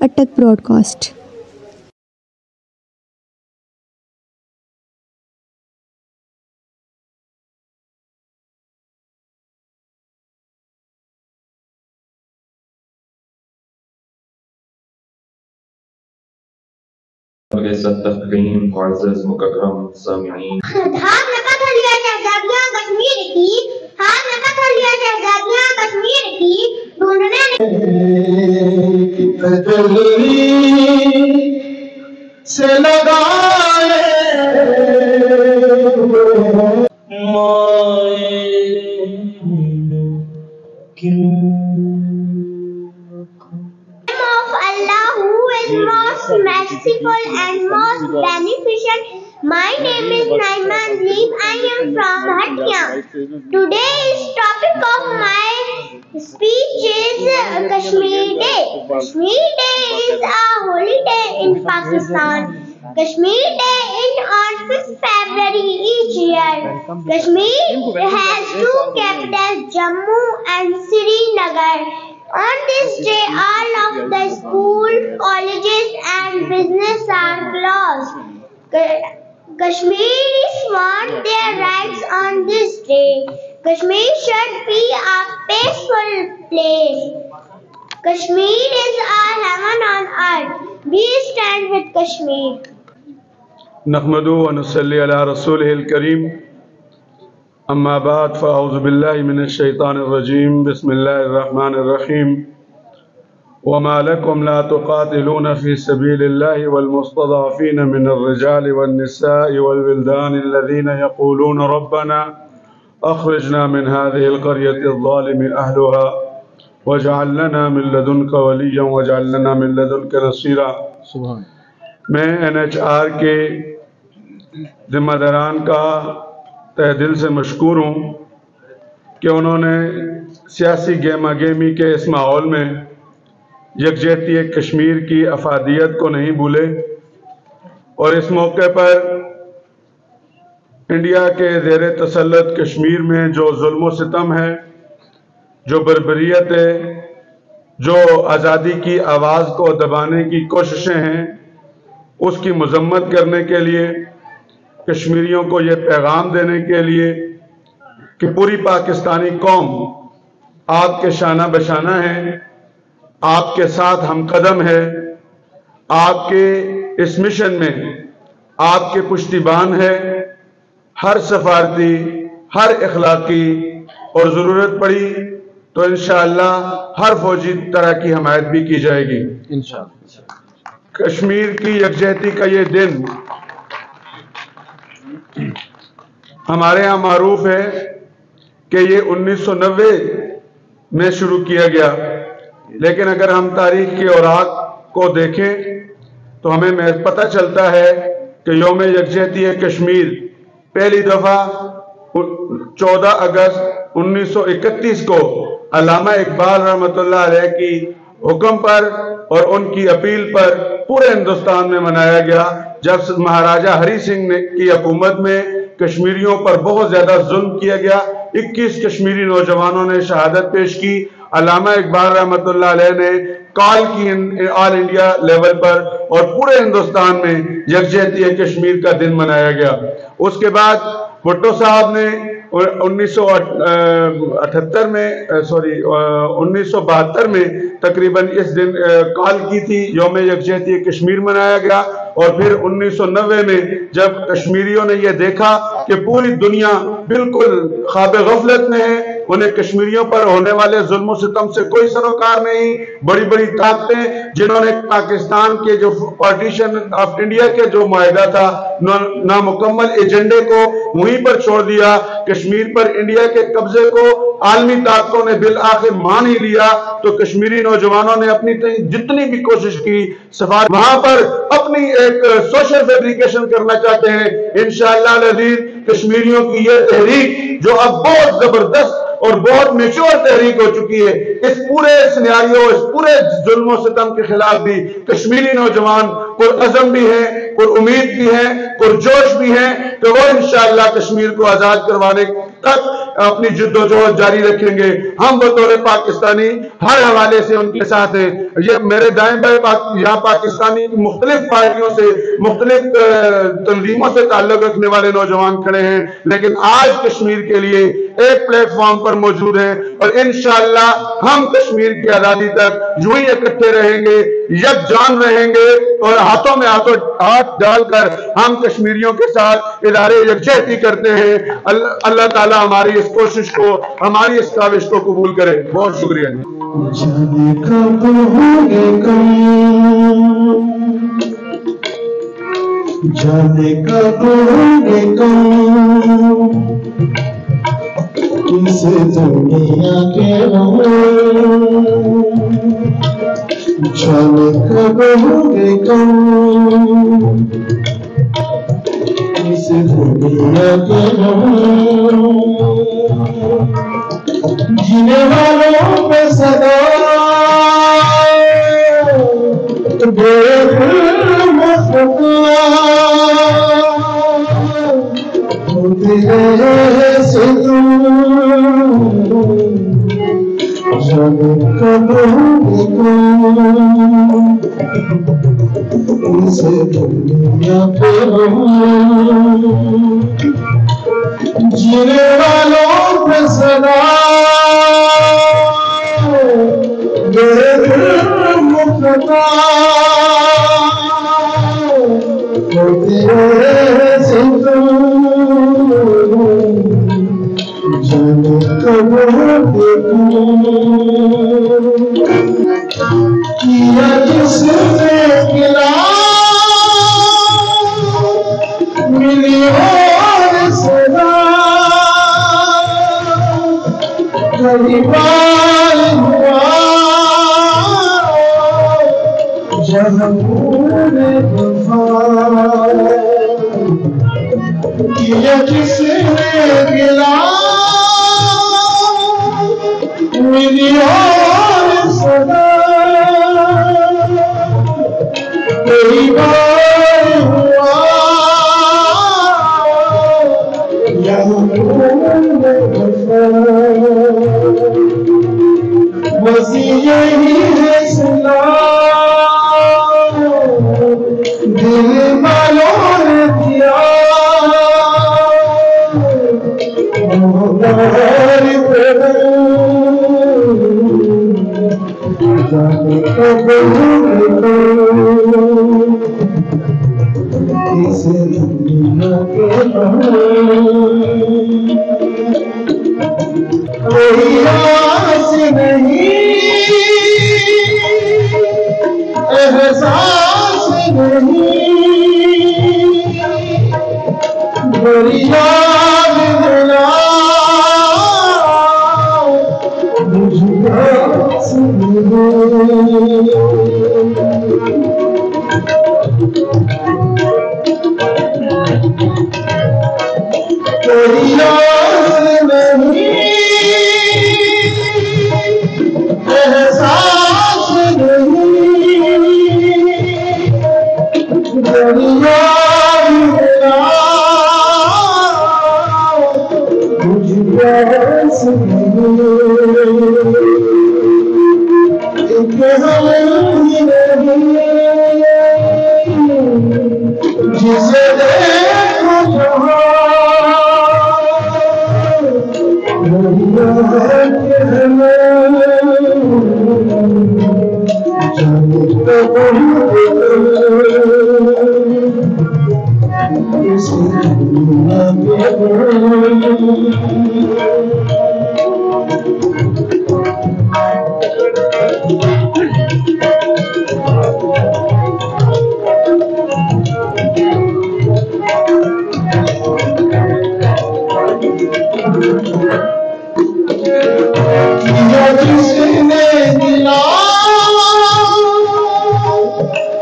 اٹک Broad cost. تقریم معزز مکرم سامعین، ہاتھ میں پتھر لیا شہزادیاں کشمیر کی، ہاتھ میں پتھر لیا شہزادیاں کشمیر کی، ڈھونڈنے سے لگائے most merciful and most beneficent. My name is Naiman Leeb. I am from Bhatia. Today's topic of my speech is Kashmir Day. Kashmir Day is a holiday in Pakistan. Kashmir Day is on 5th February each year. Kashmir has two capitals, Jammu and Srinagar. On this day, all of the schools, colleges and business are closed. Kashmiris want their rights on this day. Kashmir should be a peaceful place. Kashmir is our heaven on earth. We stand with Kashmir. نحمده ونصلي على رسوله الكريم. اما بعد فاعوذ بالله من الشیطان الرجیم. بسم اللہ الرحمن الرحیم. وما لكم لا تقاتلون في سبيل الله والمستضعفين من الرجال والنساء والولدان الذين يقولون ربنا اخرجنا من هذه القرية الظالم اهلها واجعل لنا من لدنك وليا واجعل لنا من لدنك نصيرا. میں NHR کے ذمہ داران کا تہ دل سے مشکور ہوں کہ انہوں نے سیاسی گیما گیمی کے اس ماحول میں یکجہتی کشمیر کی افادیت کو نہیں بھولے، اور اس موقع پر انڈیا کے زیر تسلط کشمیر میں جو ظلم و ستم ہے، جو بربریت ہے، جو آزادی کی آواز کو دبانے کی کوششیں ہیں، اس کی مذمت کرنے کے لیے، کشمیریوں کو یہ پیغام دینے کے لیے کہ پوری پاکستانی قوم آپ کے شانہ بشانہ ہے، آپ کے ساتھ ہم قدم ہے، آپ کے اس مشن میں آپ کے پشتیبان ہے. ہر سفارتی، ہر اخلاقی اور ضرورت پڑی تو انشاءاللہ ہر فوجی طرح کی حمایت بھی کی جائے گی انشاءاللہ. کشمیر کی یکجہتی کا یہ دن ہمارے ہاں معروف ہے کہ یہ 1990 میں شروع کیا گیا، لیکن اگر ہم تاریخ کے اوراق کو دیکھیں تو ہمیں پتہ چلتا ہے کہ یوم یکجہتی کشمیر پہلی دفعہ 14 اگست 1931 کو علامہ اقبال رحمۃ اللہ علیہ کی حکم پر اور ان کی اپیل پر پورے ہندوستان میں منایا گیا، جب مہاراجہ ہری سنگھ کی حکومت میں کشمیریوں پر بہت زیادہ ظلم کیا گیا. 21 کشمیری نوجوانوں نے شہادت پیش کی. علامہ اقبال رحمۃ اللہ علیہ نے کال کی آل انڈیا لیول پر اور پورے ہندوستان میں یکجہتی کشمیر کا دن منایا گیا. اس کے بعد بھٹو صاحب نے 1972 میں تقریباً اس دن کال کی تھی، یوم یکجہتی کشمیر منایا گیا. اور پھر 1990 میں جب کشمیریوں نے یہ دیکھا کہ پوری دنیا بالکل خواب غفلت میں ہے، انہیں کشمیریوں پر ہونے والے ظلم و ستم سے کوئی سروکار نہیں، بڑی بڑی طاقتیں جنہوں نے پاکستان کے جو پارٹیشن آف انڈیا کے جو معاہدہ تھا، نامکمل ایجنڈے کو وہیں پر چھوڑ دیا. کشمیر پر انڈیا کے قبضے کو عالمی طاقتوں نے بالآخر مان ہی لیا. تو کشمیری نوجوانوں نے اپنی جتنی بھی کوشش کی، سفارت وہاں پر اپنی ایک سوشل فیبریکیشن کرنا چاہتے ہیں. انشاءاللہ العزیز کشمیریوں کی یہ تحریک جو اب بہت زبردست اور بہت میچور تحریک ہو چکی ہے، اس پورے سیناریو، اس پورے ظلم و ستم کے خلاف بھی کشمیری نوجوان پرعزم بھی ہیں، پر امید بھی ہیں، پر جوش بھی ہیں کہ وہ انشاءاللہ کشمیر کو آزاد کروانے تک اپنی جدوجہد جاری رکھیں گے. ہم بطور پاکستانی ہر حوالے سے ان کے ساتھ ہیں. یہ میرے دائیں بائیں یہاں پاکستانی مختلف پارٹیوں سے مختلف تنظیموں سے تعلق رکھنے والے نوجوان کھڑے ہیں، لیکن آج کشمیر کے لیے ایک پلیٹ فارم پر موجود ہیں، اور انشاءاللہ ہم کشمیر کی آزادی تک یوں ہی اکٹھے رہیں گے، یکجان رہیں گے، اور ہاتھوں میں ہاتھ ڈال کر ہم کشمیریوں کے ساتھ ادارے یکجہتی کرتے ہیں. اللہ تعالیٰ ہماری اس کوشش کو، ہماری اس کاوش کو قبول کرے. بہت شکریہ. جانے کب ہوگے کم، جانے کب ہوگے کم، اس دنیا کے غم، جانے کب ہوگے کم، اس دنیا کے غم. جینے والوں پہ صدا بے مخلوق ہوتے ہیں ستم، جانے کب ہوگے کم، اس دنیا پہ غم. جینے والوں پہ صدا بے مخلوق ہوتے ہیں ستم، جانے کب ہوگے کم. کیا جس نے گلا ملی اور صدا، کبھی بار ہوا جہاں پورے وفا. کیا جس نے گلا ملی اور صدا، کئی بار ہوا یہاں پورے وفا. بس یہی ہے سنا دل والوں نے دیا، ہماری جانے کب ہوگے کم، اس دنیا کے غم. کوئی آس نہیں، احساس نہیں، بڑی یاد دلا مجھ پاس نہیں. کوئی یاد نہیں، احساس نہیں، بڑی یاد دلا مجھ پاس نہیں. ایک ہم ہی نہیں جسے دیکھو جہاں، جانے کب ہوگے کم، اس دنیا کے غم. کیا جس نے دلا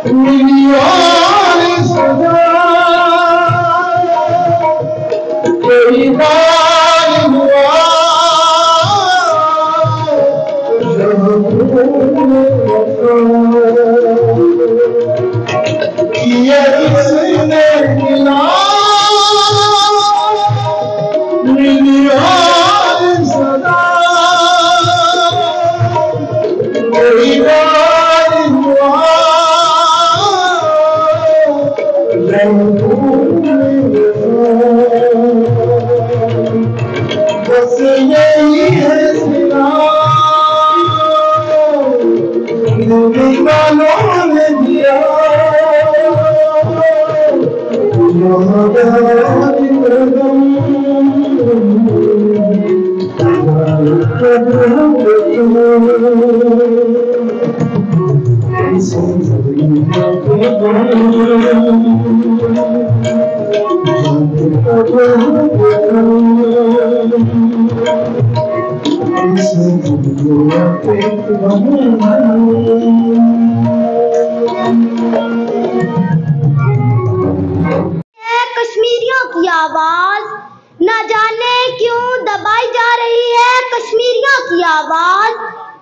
ملی اور صدا، کئی بار ہوا کوئی بار ہوا بس یہی ہے سنا دیوانوں نے دیا کشمیریوں کی آواز نہ جانے کیوں دبائی جا رہی ہے، کشمیریوں کی آواز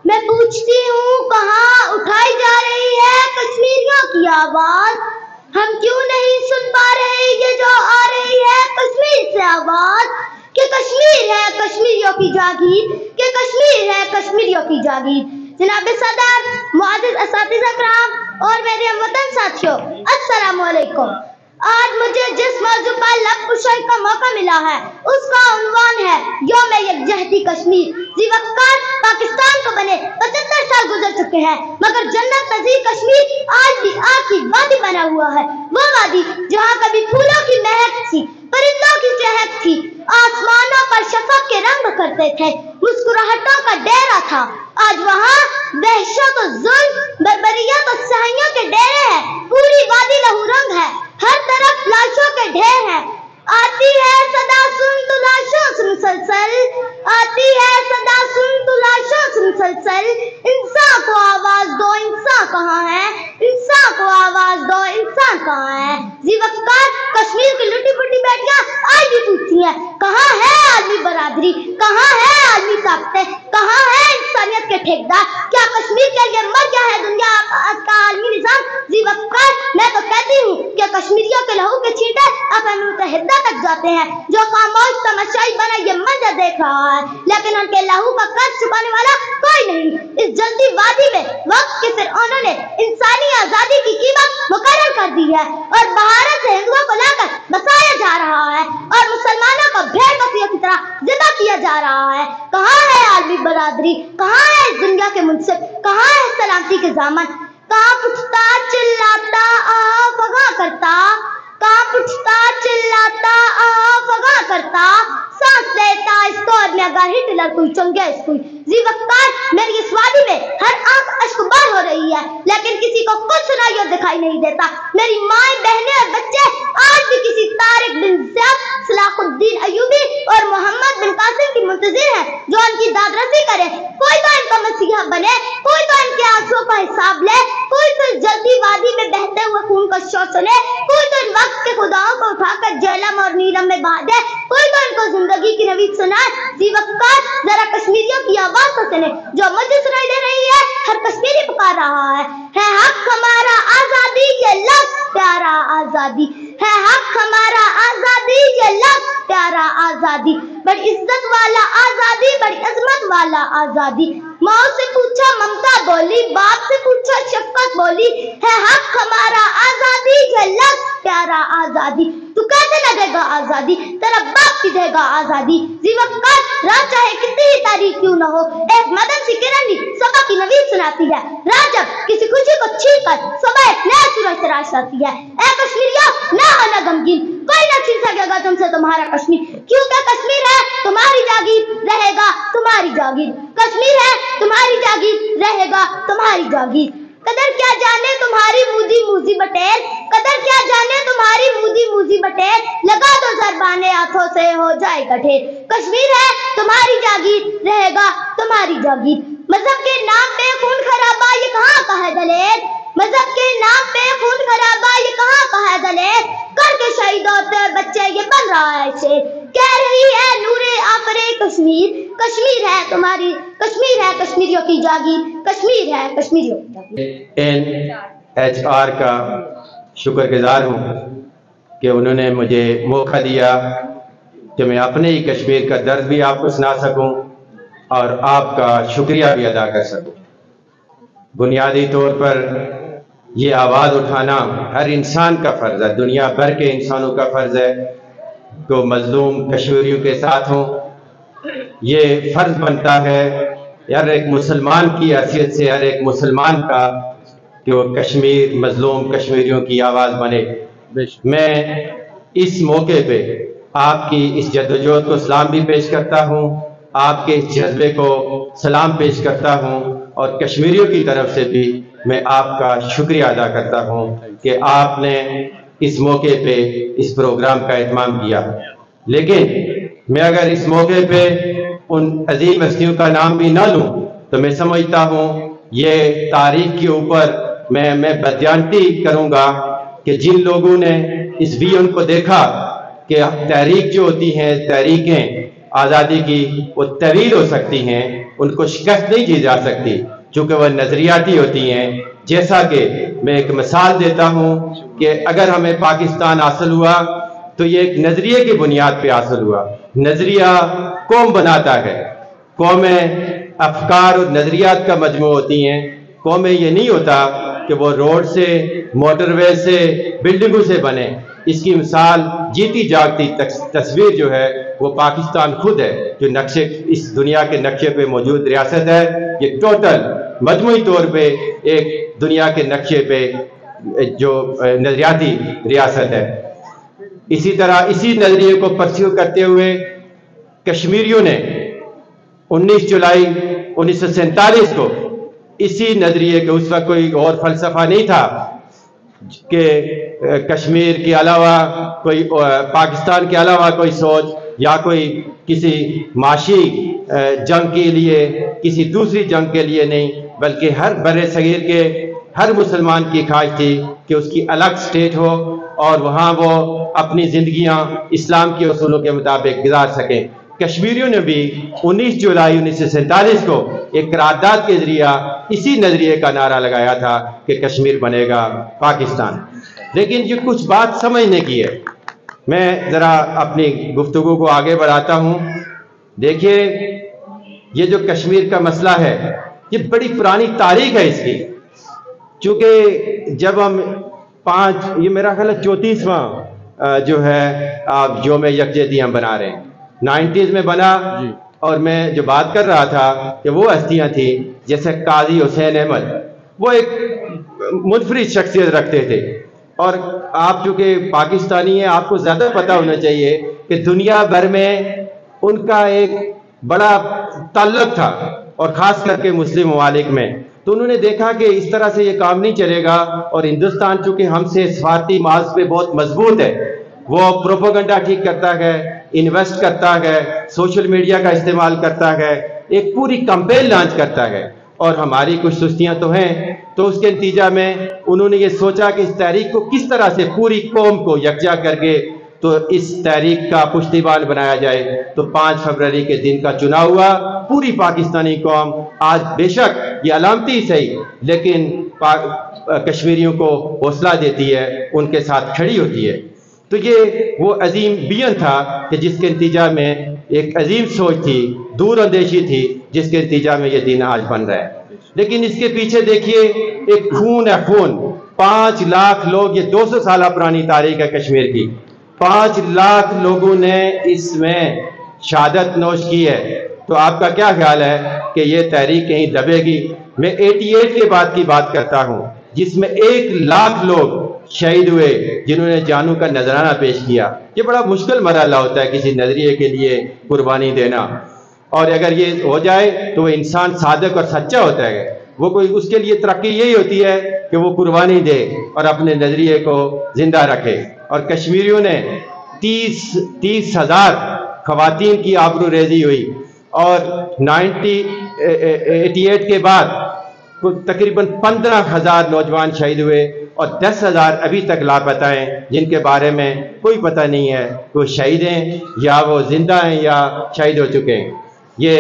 میں پوچھتی ہوں کہاں اٹھائی جا رہی ہے، کشمیریوں کی آواز ہم کیوں نہیں سن پا رہے، یہ جو آ رہی ہے کشمیر سے آواز کہ کشمیر ہے کشمیریوں کی جاگیر، کہ کشمیر ہے کشمیریوں کی جاگیر۔ جناب صدر، معزز اساتذہ کرام اور میرے ہم وطن ساتھیوں، السلام علیکم۔ آج مجھے جس موضوع پر لب کشائی کا موقع ملا ہے اس کا عنوان ہے یوم یکجہتی کشمیر۔ ذی وقار پاکستان کو بنے 75 سال گزر چکے ہیں، مگر جنت نظیر کشمیر آج بھی آگ کی وادی بنا ہوا ہے، وہ وادی جہاں کبھی پھولوں کی مہک تھی، پرندوں کی چہک تھی، آسمانوں پر شفق کے رنگ کرتے تھے، مسکراہٹوں کا ڈیرا تھا۔ آج وہاں دہشت و ظلم، بربریت و سہائیوں کے ڈیرے ہیں، پوری وادی لہو رنگ ہے، ہر طرف لاشوں کے ڈھیر ہیں۔ آتی ہے صدا سن تو لاشوں سے مسلسل، آتی ہے صدا سن تو لاشوں سے مسلسل، انسان کو آواز دو انسان کہاں ہے، انسان کو آواز دو انسان کہاں ہے۔ ذی وقار کشمیر کی لٹی پٹی بیٹیاں آج بھی پوچھتی ہیں کہاں ہے عالمی برادری، کہاں ہے عالمی طاقتیں، کہاں ہے انسانیت کے ٹھیکیدار، کیا کشمیر کے لیے مر گیا ہے دنیا کا عالمی نظام۔ ذی وقار میں تو کہتی ہوں کہ کشمیریوں کے لہو کے چھینٹے اقوام متحدہ تک جاتے ہیں، جو خاموش تماشائی بنا یہ منظر دیکھ رہا ہے، لیکن ان کے لہو کا قرض چکانے والا کوئی نہیں۔ اس جلدی وادی میں وقت کے فرعونوں نے انسانی آزادی کی قیمت مقرر کر دی ہے اور بھارت سے ہندوؤں کو لا کر بسایا جا رہا ہے اور مسلمانوں کو بھیڑ بکریوں کی طرح ذبح کیا جا رہا ہے۔ کہاں ہے عالمی برادری، کہاں ہے اس دنیا کے منصف، کہاں ہے سلامتی کے ضامن، کہاں پوچھتا چلاتا آہ فغاں کرتا، کہاں پوچھتا چلاتا آہ فغاں کرتا، سانس لیتا اس دور میں اگر ہٹلر کوئی چنگیز کوئی۔ ذی وقار میری اس وادی میں ہر آنکھ اشکبار ہو رہی ہے، لیکن کسی کو کچھ سنائی اور دکھائی نہیں دیتا۔ میری مائیں، بہنیں اور بچے آج بھی کسی طارق بن زیاد، صلاح الدین ایوبی اور محمد بن قاسم کی منتظر ہیں جو ان کی داد رسی کرے۔ کوئی تو ان کا مسیحا بنے، کوئی تو ان کے آنسوں کا حساب لے، کوئی تو اس جلدی وادی میں بہتے ہوئے خون کا شور سنے، کوئی تو ان وقت کے خداؤں کو اٹھا کر جہلم اور نیلم میں بہا دے، کوئی تو ان کو زندگی کی نوید سنائے۔ ذی وقار ذرا کشمیریوں کی آواز تو سنے جو مجھے سنائی دے رہی ہے، ہر کشمیری پکار رہا ہے حق ہمارا آزادی، یہ لفظ پیارا آزادی ہے، حق ہمارا آزادی، یہ لفظ پیارا آزادی، بڑی عزت والا آزادی، بڑی عظمت والا آزادی۔ ماں سے پوچھا ممتا بولی، باپ سے پوچھا شفقت بولی، ہے حق ہمارا آزادی، یہ لفظ پیارا آزادی۔ تو کیسے نہ دے گا آزادی، تیرا باپ کی دے گا آزادی۔ ذی وقار رات چاہے کتنی ہی تاریخ کیوں نہ ہو، ایک مدن سی کرن بھی صبح کی نوید سناتی ہے۔ رات جب کسی خوشی کو چھین کر صبح ایک نیا سورج تراش آتی ہے۔ اے کشمیریوں نہ ہونا غمگین، کوئی نہ چھین سکے گا تم سے تمہارا کشمیر، کیونکہ کشمیر ہے تمہاری جاگیر، رہے گا تمہاری جاگیر، کشمیر ہے تمہاری جاگیر، رہے گا تمہاری جاگیر۔ قدر کیا جانے تمہاری مودی موزی بٹیر، قدر کیا جانے تمہاری مودی موزی بٹیر، لگا دو ضربانے ہاتھوں سے ہو جائے گا ڈھیر۔ کشمیر ہے تمہاری جاگیر، رہے گا تمہاری جاگیر۔ مذہب کے نام پہ خون خرابہ یہ کہاں کا ہے دلیر، مذہب کے نام پہ خون خرابہ یہ کہاں کا ہے دلیر، کر کے شہید ہوتے اور بچے یہ بن رہا ہے شیر۔ کہہ رہی ہے نور آفرے کشمیر، کشمیر ہے تمہاری، کشمیر ہے کشمیریوں کی جاگیر، کشمیر ہے کشمیریوں کی جاگیر۔ NHR کا شکر گزار ہوں کہ انہوں نے مجھے موقع دیا کہ میں اپنے ہی کشمیر کا درد بھی آپ کو سنا سکوں اور آپ کا شکریہ بھی ادا کر سکوں۔ بنیادی طور پر یہ آواز اٹھانا ہر انسان کا فرض ہے، دنیا بھر کے انسانوں کا فرض ہے کہ مظلوم کشمیریوں کے ساتھ ہوں۔ یہ فرض بنتا ہے ہر ایک مسلمان کی حیثیت سے، ہر ایک مسلمان کا، کہ وہ کشمیر مظلوم کشمیریوں کی آواز بنے۔ میں اس موقع پہ آپ کی اس جدوجہد کو سلام بھی پیش کرتا ہوں، آپ کے اس جذبے کو سلام پیش کرتا ہوں، اور کشمیریوں کی طرف سے بھی میں آپ کا شکریہ ادا کرتا ہوں کہ آپ نے اس موقع پہ اس پروگرام کا اہتمام کیا۔ لیکن میں اگر اس موقع پہ ان عظیم ہستیوں کا نام بھی نہ لوں تو میں سمجھتا ہوں یہ تاریخ کے اوپر میں بدیانتی کروں گا کہ جن لوگوں نے اس ویژن کو دیکھا کہ تحریک جو ہوتی ہیں، تحریکیں آزادی کی، وہ طویل ہو سکتی ہیں، ان کو شکست نہیں دی جا سکتی چونکہ وہ نظریاتی ہوتی ہیں۔ جیسا کہ میں ایک مثال دیتا ہوں کہ اگر ہمیں پاکستان حاصل ہوا تو یہ ایک نظریے کی بنیاد پہ حاصل ہوا۔ نظریہ قوم بناتا ہے، قومیں افکار اور نظریات کا مجموعہ ہوتی ہیں۔ قومیں یہ نہیں ہوتا کہ وہ روڈ سے، موٹر وے سے، بلڈنگوں سے بنے۔ اس کی مثال جیتی جاگتی تصویر جو ہے وہ پاکستان خود ہے، جو نقشے اس دنیا کے نقشے پہ موجود ریاست ہے۔ یہ ٹوٹل مجموعی طور پہ ایک دنیا کے نقشے پہ جو نظریاتی ریاست ہے۔ اسی طرح اسی نظریے کو پرسیو کرتے ہوئے کشمیریوں نے 19 جولائی 1947 کو اسی نظریے کے، اس وقت کوئی اور فلسفہ نہیں تھا کہ کشمیر کے علاوہ کوئی، پاکستان کے علاوہ کوئی سوچ یا کوئی کسی معاشی جنگ کے لیے، کسی دوسری جنگ کے لیے نہیں، بلکہ ہر بر صغیر کے ہر مسلمان کی خواہش تھی کہ اس کی الگ سٹیٹ ہو اور وہاں وہ اپنی زندگیاں اسلام کے اصولوں کے مطابق گزار سکیں۔ کشمیریوں نے بھی 19 جولائی 1947 کو ایک قرارداد کے ذریعہ اسی نظریے کا نعرہ لگایا تھا کہ کشمیر بنے گا پاکستان۔ لیکن یہ کچھ بات سمجھنے کی ہے۔ میں ذرا اپنی گفتگو کو آگے بڑھاتا ہوں۔ دیکھیے، یہ جو کشمیر کا مسئلہ ہے یہ بڑی پرانی تاریخ ہے اس کی، چونکہ جب ہم یہ میرا خیال ہے 34واں جو ہے آپ یوم یکجہتی ہم بنا رہے ہیں، 90s میں بنا، اور میں جو بات کر رہا تھا کہ وہ ہستیاں تھیں جیسے قاضی حسین احمد، وہ ایک منفرد شخصیت رکھتے تھے۔ اور آپ چونکہ پاکستانی ہیں، آپ کو زیادہ پتہ ہونا چاہیے کہ دنیا بھر میں ان کا ایک بڑا تعلق تھا، اور خاص کر کے مسلم ممالک میں۔ تو انہوں نے دیکھا کہ اس طرح سے یہ کام نہیں چلے گا، اور ہندوستان چونکہ ہم سے سفارتی معاذ پہ بہت مضبوط ہے، وہ پروپیگنڈا ٹھیک کرتا ہے، انویسٹ کرتا ہے، سوشل میڈیا کا استعمال کرتا ہے، ایک پوری کمپین لانچ کرتا ہے، اور ہماری کچھ سستیاں تو ہیں۔ تو اس کے نتیجہ میں انہوں نے یہ سوچا کہ اس تحریک کو کس طرح سے پوری قوم کو یکجا کر کے تو اس تحریک کا پشتیبان بنایا جائے۔ تو 5 فروری کے دن کا چناؤ ہوا۔ پوری پاکستانی قوم آج بے شک یہ علامتی صحیح، لیکن کشمیریوں کو حوصلہ دیتی ہے، ان کے ساتھ کھڑی ہوتی ہے۔ تو یہ وہ عظیم ویژن تھا کہ جس کے نتیجہ میں ایک عظیم سوچ تھی، دور اندیشی تھی، جس کے نتیجہ میں یہ دن آج بن رہا ہے۔ لیکن اس کے پیچھے دیکھیے ایک خون ہے، خون 5 لاکھ لوگ، یہ 200 سالہ پرانی تاریخ ہے کشمیر کی، 5 لاکھ لوگوں نے اس میں شہادت نوش کی ہے۔ تو آپ کا کیا خیال ہے کہ یہ تحریک کہیں دبے گی؟ میں 88 کے بعد کی بات کرتا ہوں، جس میں 1 لاکھ لوگ شہید ہوئے جنہوں نے جانوں کا نذرانہ پیش کیا۔ یہ بڑا مشکل مرحلہ ہوتا ہے کسی نظریے کے لیے قربانی دینا، اور اگر یہ ہو جائے تو وہ انسان صادق اور سچا ہوتا ہے، وہ کوئی اس کے لیے ترقی یہی ہوتی ہے کہ وہ قربانی دے اور اپنے نظریے کو زندہ رکھے۔ اور کشمیریوں نے 30,000 خواتین کی آبرو ریزی ہوئی، اور 88 کے بعد تقریباً 15,000 نوجوان شہید ہوئے، اور 10,000 ابھی تک لاپتہ ہیں، جن کے بارے میں کوئی پتہ نہیں ہے کہ وہ شہید ہیں یا وہ زندہ ہیں یا شہید ہو چکے ہیں۔ یہ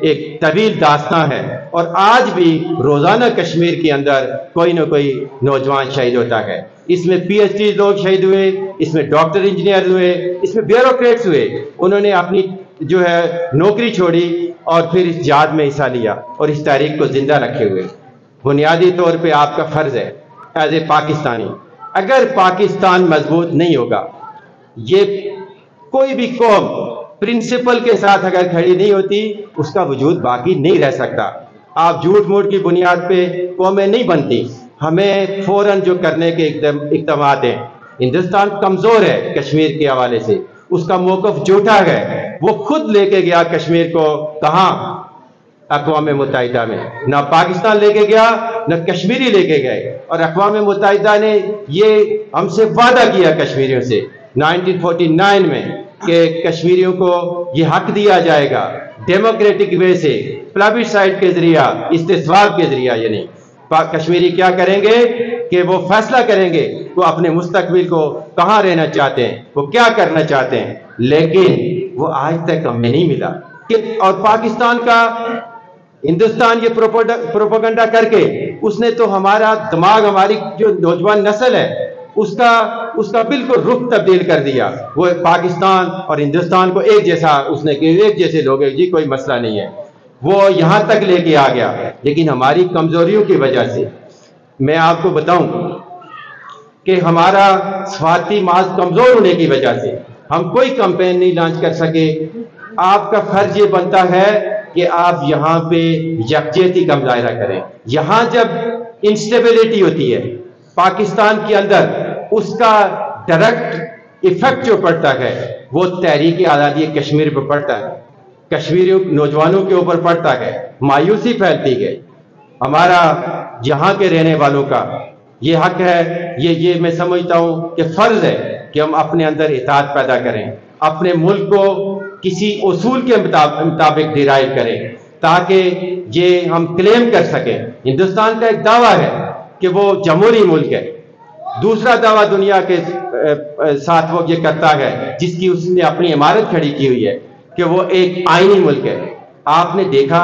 ایک طویل داستان ہے، اور آج بھی روزانہ کشمیر کے اندر کوئی نہ کوئی نوجوان شہید ہوتا ہے۔ اس میں PhD لوگ شہید ہوئے، اس میں ڈاکٹر انجینئر ہوئے، اس میں بیوروکریٹس ہوئے، انہوں نے اپنی جو ہے نوکری چھوڑی اور پھر اس جہاد میں حصہ لیا اور اس تاریخ کو زندہ رکھے ہوئے۔ بنیادی طور پہ آپ کا فرض ہے ایز اے پاکستانی. اگر پاکستان مضبوط نہیں ہوگا، یہ کوئی بھی قوم پرنسپل کے ساتھ اگر کھڑی نہیں ہوتی، اس کا وجود باقی نہیں رہ سکتا. آپ جھوٹ موٹ کی بنیاد پہ قومیں نہیں بنتی. ہمیں فوراً جو کرنے کے اقدامات ہیں، ہندوستان کمزور ہے کشمیر کے حوالے سے، اس کا موقف جھوٹا ہے. وہ خود لے کے گیا کشمیر کو کہاں؟ اقوام متحدہ میں. نہ پاکستان لے کے گیا نہ کشمیری لے کے گئے. اور اقوام متحدہ نے یہ ہم سے وعدہ کیا کشمیریوں سے 1949 میں کہ کشمیریوں کو یہ حق دیا جائے گا ڈیموکریٹک وے سے، پلابیسائٹ کے ذریعہ، استصواب کے ذریعہ. یعنی کشمیری کیا کریں گے کہ وہ فیصلہ کریں گے وہ اپنے مستقبل کو کہاں رہنا چاہتے ہیں، وہ کیا کرنا چاہتے ہیں. لیکن وہ آج تک ہمیں نہیں ملا. اور پاکستان کا ہندوستان یہ پروپیگنڈا کر کے اس نے تو ہمارا دماغ، ہماری جو نوجوان نسل ہے، اس کا بالکل رخ تبدیل کر دیا. وہ پاکستان اور ہندوستان کو ایک جیسا اس نے کہ ایک جیسے لوگ ہیں، جی کوئی مسئلہ نہیں ہے. وہ یہاں تک لے کے آ گیا. لیکن ہماری کمزوریوں کی وجہ سے، میں آپ کو بتاؤں کہ ہمارا صفاتی ماز کمزور ہونے کی وجہ سے ہم کوئی کمپین نہیں لانچ کر سکے. آپ کا فرض یہ بنتا ہے کہ آپ یہاں پہ یکجہتی کا مظاہرہ کریں. یہاں جب انسٹیبلٹی ہوتی ہے پاکستان کے اندر، اس کا ڈائریکٹ ایفیکٹ جو پڑتا ہے وہ تحریک آزادی کشمیر پر پڑتا ہے، کشمیری نوجوانوں کے اوپر پڑتا ہے. مایوسی پھیلتی ہے. ہمارا یہاں کے رہنے والوں کا یہ حق ہے، یہ میں سمجھتا ہوں کہ فرض ہے کہ ہم اپنے اندر اطاعت پیدا کریں، اپنے ملک کو کسی اصول کے مطابق ڈیرائیو کریں تاکہ یہ ہم کلیم کر سکیں. ہندوستان کا ایک دعویٰ ہے کہ وہ جمہوری ملک ہے. دوسرا دعویٰ دنیا کے ساتھ وہ یہ کرتا ہے جس کی اس نے اپنی عمارت کھڑی کی ہوئی ہے کہ وہ ایک آئینی ملک ہے. آپ نے دیکھا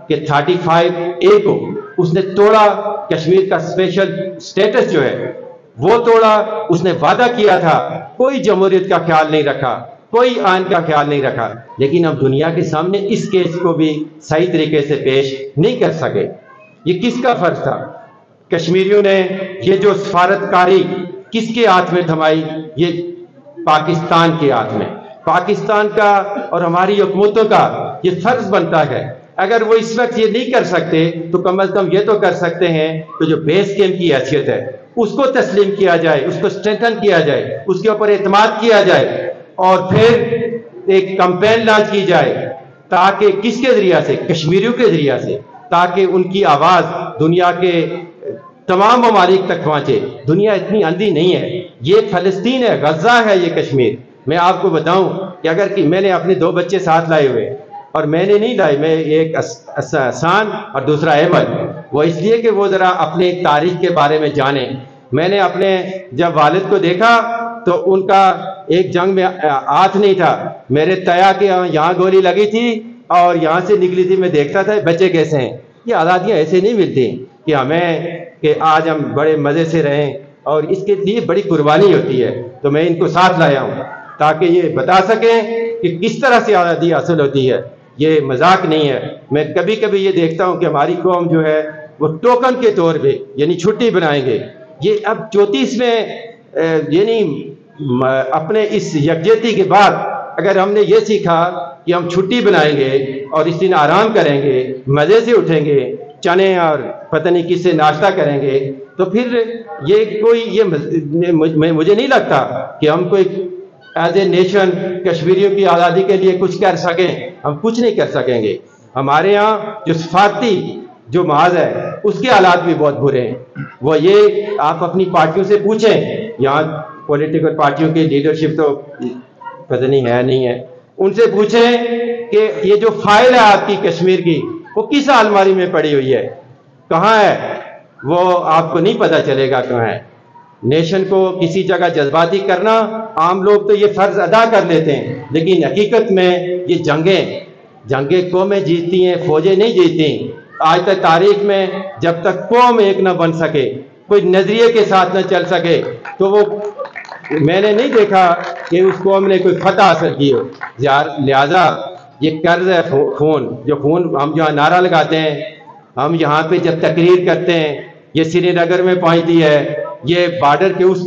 کہ 35A کو اس نے توڑا. کشمیر کا اسپیشل سٹیٹس جو ہے وہ توڑا. اس نے وعدہ کیا تھا، کوئی جمہوریت کا خیال نہیں رکھا، کوئی آئین کا خیال نہیں رکھا. لیکن ہم دنیا کے سامنے اس کیس کو بھی صحیح طریقے سے پیش نہیں کر سکے. یہ کس کا فرض تھا؟ کشمیریوں نے یہ جو سفارتکاری کس کے ہاتھ میں تھمائی؟ یہ پاکستان کے ہاتھ میں. پاکستان کا اور ہماری حکومتوں کا یہ فرض بنتا ہے. اگر وہ اس وقت یہ نہیں کر سکتے تو کم از کم یہ تو کر سکتے ہیں کہ جو بیس کیمپ کی حیثیت ہے اس کو تسلیم کیا جائے، اس کو اسٹرینتھن کیا جائے، اس کے اوپر اعتماد کیا جائے، اور پھر ایک کمپین لانچ کی جائے تاکہ کس کے ذریعہ سے؟ کشمیریوں کے ذریعہ سے، تاکہ ان کی آواز دنیا کے تمام ممالک تک پہنچے. دنیا اتنی اندھی نہیں ہے. یہ فلسطین ہے، غزہ ہے یہ کشمیر. میں آپ کو بتاؤں کہ اگر میں نے اپنے 2 بچے ساتھ لائے ہوئے، اور میں نے نہیں لائے، میں ایک احسان اور دوسرا احمد، وہ اس لیے کہ وہ ذرا اپنے تاریخ کے بارے میں جانیں. میں نے اپنے جب والد کو دیکھا تو ان کا ایک جنگ میں ہاتھ نہیں تھا. میرے تیا کے یہاں گولی لگی تھی اور یہاں سے نکلی تھی. میں دیکھتا تھا بچے کیسے ہیں. یہ آزادیاں ایسے نہیں ملتی کہ ہمیں کہ آج ہم بڑے مزے سے رہیں، اور اس کے لیے بڑی قربانی ہوتی ہے. تو میں ان کو ساتھ لایا ہوں تاکہ یہ بتا سکیں کہ کس طرح سے آزادی حاصل ہوتی ہے. یہ مذاق نہیں ہے. میں کبھی کبھی یہ دیکھتا ہوں کہ ہماری قوم جو ہے وہ ٹوکن کے طور پہ یعنی چھٹی بنائیں گے. یہ اب 34 میں یعنی اپنے اس یکجہتی کے بعد اگر ہم نے یہ سیکھا کہ ہم چھٹی بنائیں گے اور اس دن آرام کریں گے، مزے سے اٹھیں گے، چنے اور پتہ نہیں کس سے ناشتہ کریں گے، تو پھر یہ کوئی مجھے نہیں لگتا کہ ہم کوئی ایز اے نیشن کشمیریوں کی آزادی کے لیے کچھ کر سکیں. ہم کچھ نہیں کر سکیں گے. ہمارے ہاں جو سفارتی جو محاذ ہے اس کے حالات بھی بہت برے ہیں. وہ یہ آپ اپنی پارٹیوں سے پوچھیں، یہاں پولیٹیکل پارٹیوں کی لیڈرشپ تو پتہ نہیں ہے نہیں ہے، ان سے پوچھیں کہ یہ جو فائل ہے آپ کی کشمیر کی وہ کس الماری میں پڑی ہوئی ہے، کہاں ہے؟ وہ آپ کو نہیں پتہ چلے گا کہاں ہے. نیشن کو کسی جگہ جذباتی کرنا، عام لوگ تو یہ فرض ادا کر لیتے ہیں، لیکن حقیقت میں یہ جنگیں قومیں جیتتی ہیں، فوجیں نہیں جیتتی. آج تک تاریخ میں جب تک قوم ایک نہ بن سکے، کوئی نظریے کے ساتھ نہ چل سکے، تو وہ میں نے نہیں دیکھا کہ اس قوم نے کوئی فتح حاصل کی ہو. لہذا یہ قرض ہے خون، جو خون ہم جہاں نعرہ لگاتے ہیں ہم یہاں پہ جب تقریر کرتے ہیں، یہ سری نگر میں پہنچتی ہے، یہ بارڈر کے اس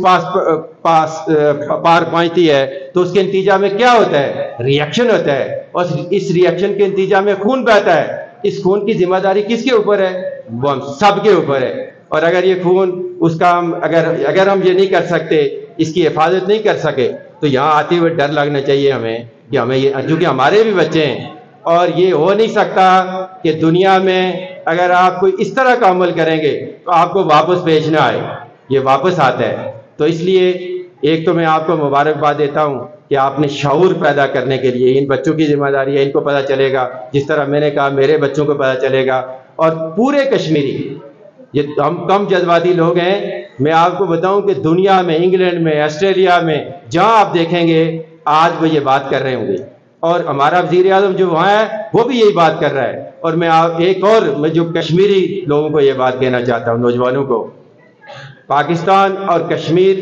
پار پہنچتی ہے، تو اس کے نتیجہ میں کیا ہوتا ہے؟ ریئیکشن ہوتا ہے، اور اس ریئیکشن کے نتیجہ میں خون بہتا ہے۔ اس خون کی ذمہ داری کس کے اوپر ہے؟ وہ ہم سب کے اوپر ہے۔ اور اگر یہ خون اس کا اگر ہم یہ نہیں کر سکتے، اس کی حفاظت نہیں کر سکے، تو یہاں آتے ہوئے ڈر لگنا چاہیے ہمیں کہ ہمیں یہ، کیونکہ ہمارے بھی بچے ہیں، اور یہ ہو نہیں سکتا کہ دنیا میں اگر آپ کوئی اس طرح کا عمل کریں گے تو آپ کو واپس پیش نہ آئے، یہ واپس آتا ہے۔ تو اس لیے ایک تو میں آپ کو مبارکباد دیتا ہوں کہ آپ نے شعور پیدا کرنے کے لیے، ان بچوں کی ذمہ داری ہے، ان کو پتہ چلے گا، جس طرح میں نے کہا میرے بچوں کو پتہ چلے گا، اور پورے کشمیری، یہ ہم کم جذباتی لوگ ہیں۔ میں آپ کو بتاؤں کہ دنیا میں، انگلینڈ میں، آسٹریلیا میں، جہاں آپ دیکھیں گے آج وہ یہ بات کر رہے ہوں گے، اور ہمارا وزیر اعظم جو وہاں ہے وہ بھی یہی بات کر رہا ہے۔ اور میں جو کشمیری لوگوں کو یہ بات کہنا چاہتا ہوں، نوجوانوں کو، پاکستان اور کشمیر،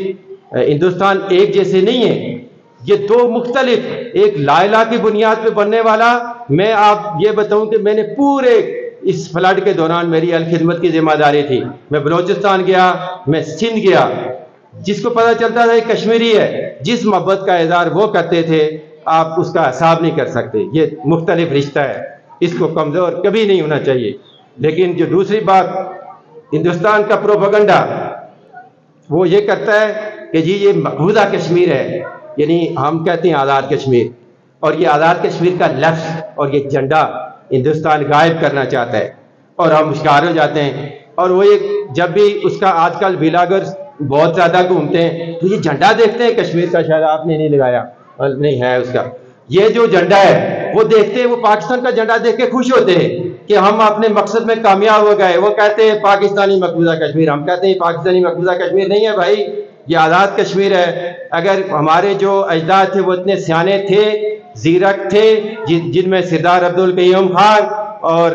ہندوستان ایک جیسے نہیں ہیں، یہ دو مختلف، ایک لا الہ کی بنیاد پہ بننے والا۔ میں آپ یہ بتاؤں کہ میں نے پورے اس فلڈ کے دوران میری الخدمت کی ذمہ داری تھی، میں بلوچستان گیا، میں سندھ گیا، جس کو پتہ چلتا تھا یہ کشمیری ہے، جس محبت کا اظہار وہ کرتے تھے آپ اس کا حساب نہیں کر سکتے۔ یہ مختلف رشتہ ہے، اس کو کمزور کبھی نہیں ہونا چاہیے۔ لیکن جو دوسری بات، ہندوستان کا پروپیگنڈا وہ یہ کرتا ہے کہ جی یہ مقبوضہ کشمیر ہے، یعنی ہم کہتے ہیں آزاد کشمیر، اور یہ آزاد کشمیر کا لفظ اور یہ جھنڈا ہندوستان غائب کرنا چاہتا ہے، اور ہم شکار ہو جاتے ہیں۔ اور وہ ایک، جب بھی اس کا آج کل ویلاگر بہت زیادہ گھومتے ہیں تو یہ جھنڈا دیکھتے ہیں کشمیر کا، شاید آپ نے نہیں لگایا، اور نہیں ہے اس کا، یہ جو جھنڈا ہے وہ دیکھتے ہیں، وہ پاکستان کا جھنڈا دیکھ کے خوش ہوتے ہیں کہ ہم اپنے مقصد میں کامیاب ہو گئے۔ وہ کہتے ہیں پاکستانی مقبوضہ کشمیر، ہم کہتے ہیں پاکستانی مقبوضہ کشمیر نہیں ہے بھائی، یہ آزاد کشمیر ہے۔ اگر ہمارے جو اجداد تھے وہ اتنے سیانے تھے، زیرک تھے، جن میں سردار عبدالقیوم خان اور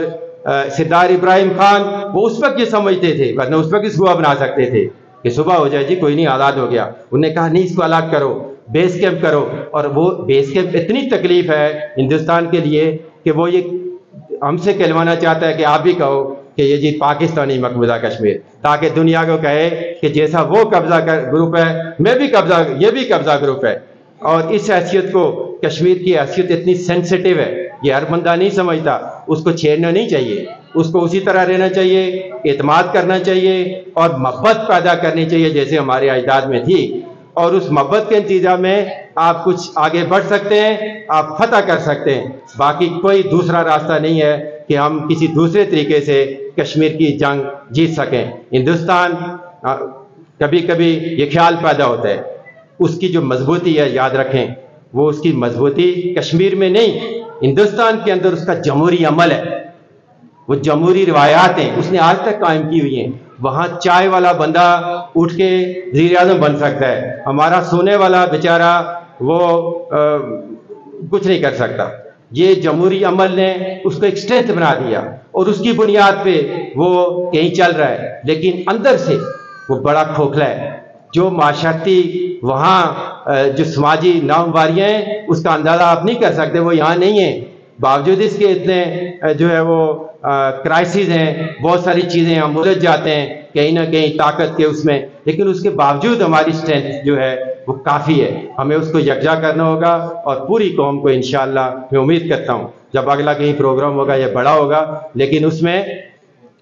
سردار ابراہیم خان، وہ اس وقت یہ سمجھتے تھے، ورنہ اس وقت اس کو بنا سکتے تھے کہ صبح ہو جائے جی کوئی نہیں آزاد ہو گیا۔ انہوں نے کہا نہیں، اس کو الگ کرو، بیس کیمپ کرو، اور وہ بیس کیمپ اتنی تکلیف ہے ہندوستان کے لیے کہ وہ یہ ہم سے کہلوانا چاہتا ہے کہ آپ بھی کہو کہ یہ جی پاکستانی مقبوضہ کشمیر، تاکہ دنیا کو کہے کہ جیسا وہ قبضہ گروپ ہے، میں بھی قبضہ، یہ بھی قبضہ گروپ ہے۔ اور اس حیثیت کو، کشمیر کی حیثیت اتنی سینسیٹیو ہے، یہ ہر بندہ نہیں سمجھتا، اس کو چھیڑنا نہیں چاہیے، اس کو اسی طرح رہنا چاہیے، اعتماد کرنا چاہیے، اور محبت پیدا کرنی چاہیے جیسے ہمارے اجداد میں تھی۔ اور اس محبت کے نتیجہ میں آپ کچھ آگے بڑھ سکتے ہیں، آپ فتح کر سکتے ہیں۔ باقی کوئی دوسرا راستہ نہیں ہے کہ ہم کسی دوسرے طریقے سے کشمیر کی جنگ جیت سکیں۔ ہندوستان، کبھی کبھی یہ خیال پیدا ہوتا ہے، اس کی جو مضبوطی ہے، یاد رکھیں، وہ اس کی مضبوطی کشمیر میں نہیں، ہندوستان کے اندر اس کا جمہوری عمل ہے، وہ جمہوری روایات ہیں، اس نے آج تک قائم کی ہوئی ہیں۔ وہاں چائے والا بندہ اٹھ کے وزیر اعظم بن سکتا ہے، ہمارا سونے والا بیچارہ وہ کچھ نہیں کر سکتا۔ یہ جمہوری عمل نے اس کو ایک اسٹرینتھ بنا دیا، اور اس کی بنیاد پہ وہ کہیں چل رہا ہے، لیکن اندر سے وہ بڑا کھوکھلا ہے۔ جو معاشرتی وہاں جو سماجی ناہمواریاں ہیں، اس کا اندازہ آپ نہیں کر سکتے، وہ یہاں نہیں ہیں۔ باوجود اس کے اتنے جو ہے وہ کرائسز ہیں، بہت ساری چیزیں ہم الجھ جاتے ہیں کہیں نہ کہیں طاقت کے اس میں، لیکن اس کے باوجود ہماری اسٹرینتھ جو ہے وہ کافی ہے۔ ہمیں اس کو یکجا کرنا ہوگا، اور پوری قوم کو انشاءاللہ میں امید کرتا ہوں جب اگلا کہیں پروگرام ہوگا یہ بڑا ہوگا، لیکن اس میں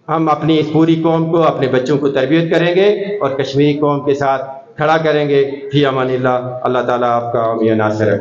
ہم اپنی اس پوری قوم کو، اپنے بچوں کو تربیت کریں گے، اور کشمیری قوم کے ساتھ کھڑا کریں گے۔ فی امان اللہ، اللہ تعالیٰ آپ کا حامی و ناصر ہے۔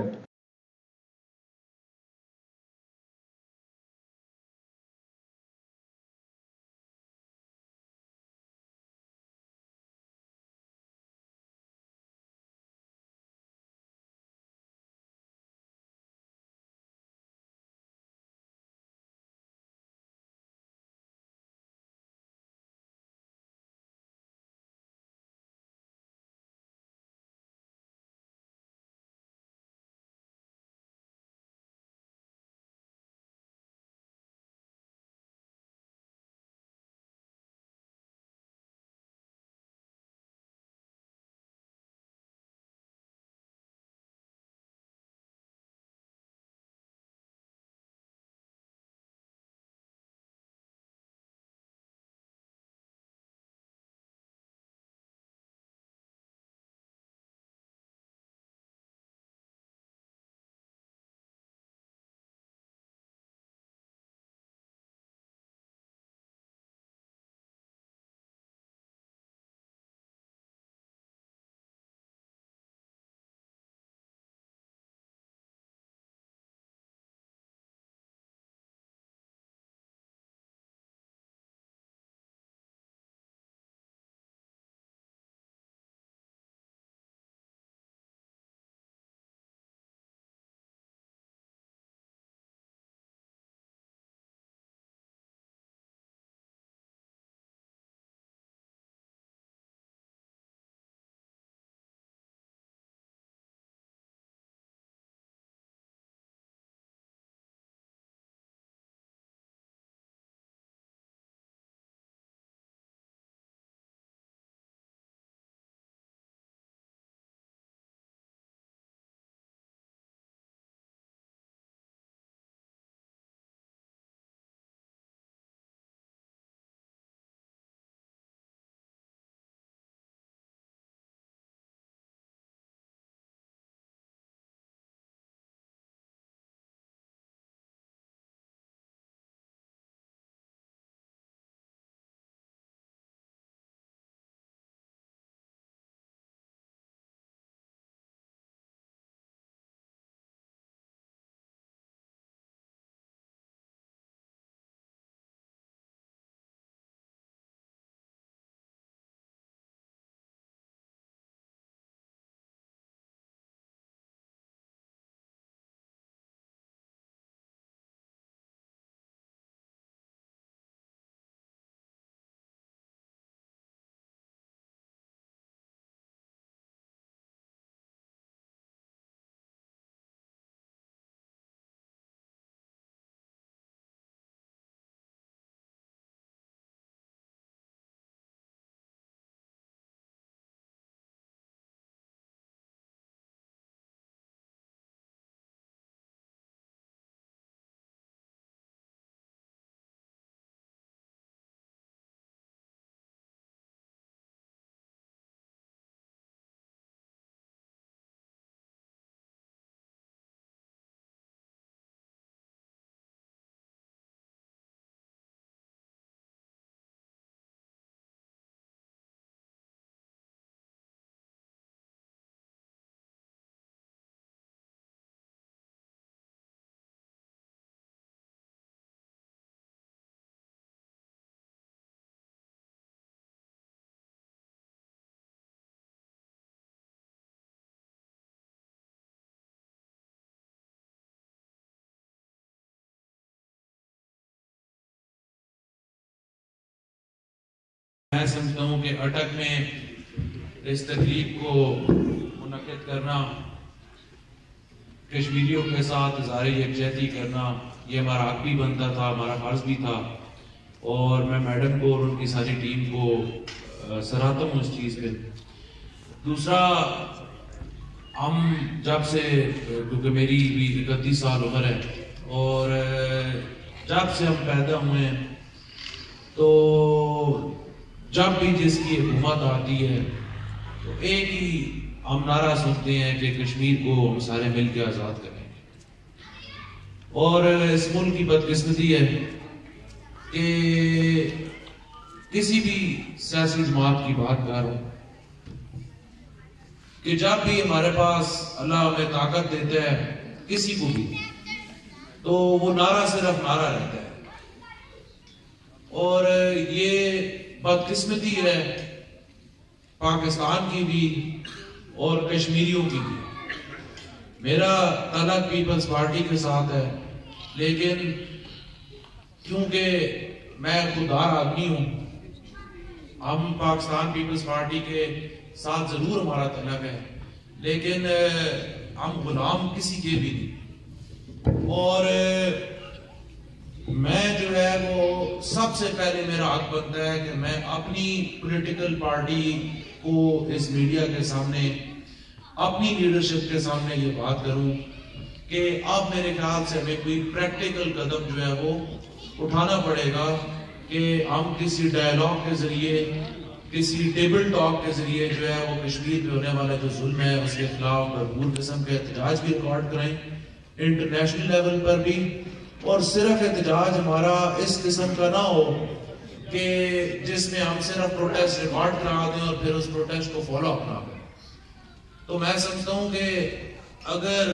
میں سمجھتا ہوں کہ اٹک میں اس تقریب کو منعقد کرنا، کشمیریوں کے ساتھ اظہار یکجہتی کرنا، یہ ہمارا حق بھی بنتا تھا، ہمارا فرض بھی تھا، اور میں میڈم کو اور ان کی ساری ٹیم کو سراہتا ہوں اس چیز پہ۔ دوسرا، ہم جب سے، کیونکہ میری بھی 31 سال عمر ہے، اور جب سے ہم پیدا ہوئے ہیں تو جب بھی جس کی حکومت آتی ہے تو ایک ہی ہم نعرہ سنتے ہیں کہ کشمیر کو ہم سارے مل کے آزاد کریں گے۔ اور اس ملک کی بدقسمتی ہے کہ کسی بھی سیاسی جماعت کی بات کر رہا ہوں کہ جب بھی ہمارے پاس اللہ ہمیں طاقت دیتا ہے کسی کو بھی، تو وہ نعرہ صرف نعرہ رہتا ہے۔ اور یہ بدقسمتی ہے پاکستان کی بھی اور کشمیریوں کی بھی۔ میرا تعلق پیپلز پارٹی کے ساتھ ہے، لیکن کیونکہ میں خوددار آدمی ہوں، ہم پاکستان پیپلز پارٹی کے ساتھ ضرور ہمارا تعلق ہے، لیکن ہم غلام کسی کے بھی نہیں۔ اور میں جو ہے وہ سب سے پہلے میرا حق بنتا ہے کہ میں اپنی پولیٹیکل پارٹی کو اس میڈیا کے سامنے، اپنی لیڈرشپ کے سامنے یہ بات کروں کہ اب میرے خیال سے ہمیں کوئی پریکٹیکل قدم جو ہے وہ اٹھانا پڑے گا کہ ہم کسی ڈائیلاگ کے ذریعے، کسی ٹیبل ٹاک کے ذریعے جو ہے وہ کشمیر پہ ہونے والا جو ظلم ہے اس کے خلاف بھرپور قسم کے احتجاج بھی ریکارڈ کریں انٹرنیشنل لیول پر بھی۔ اور صرف احتجاج ہمارا اس قسم کا نہ ہو کہ جس میں ہم صرف پروٹیسٹ ریکارڈ کرا دیں اور پھر اس پروٹیسٹ کو فالو اپ نہ کریں۔ تو میں سمجھتا ہوں کہ اگر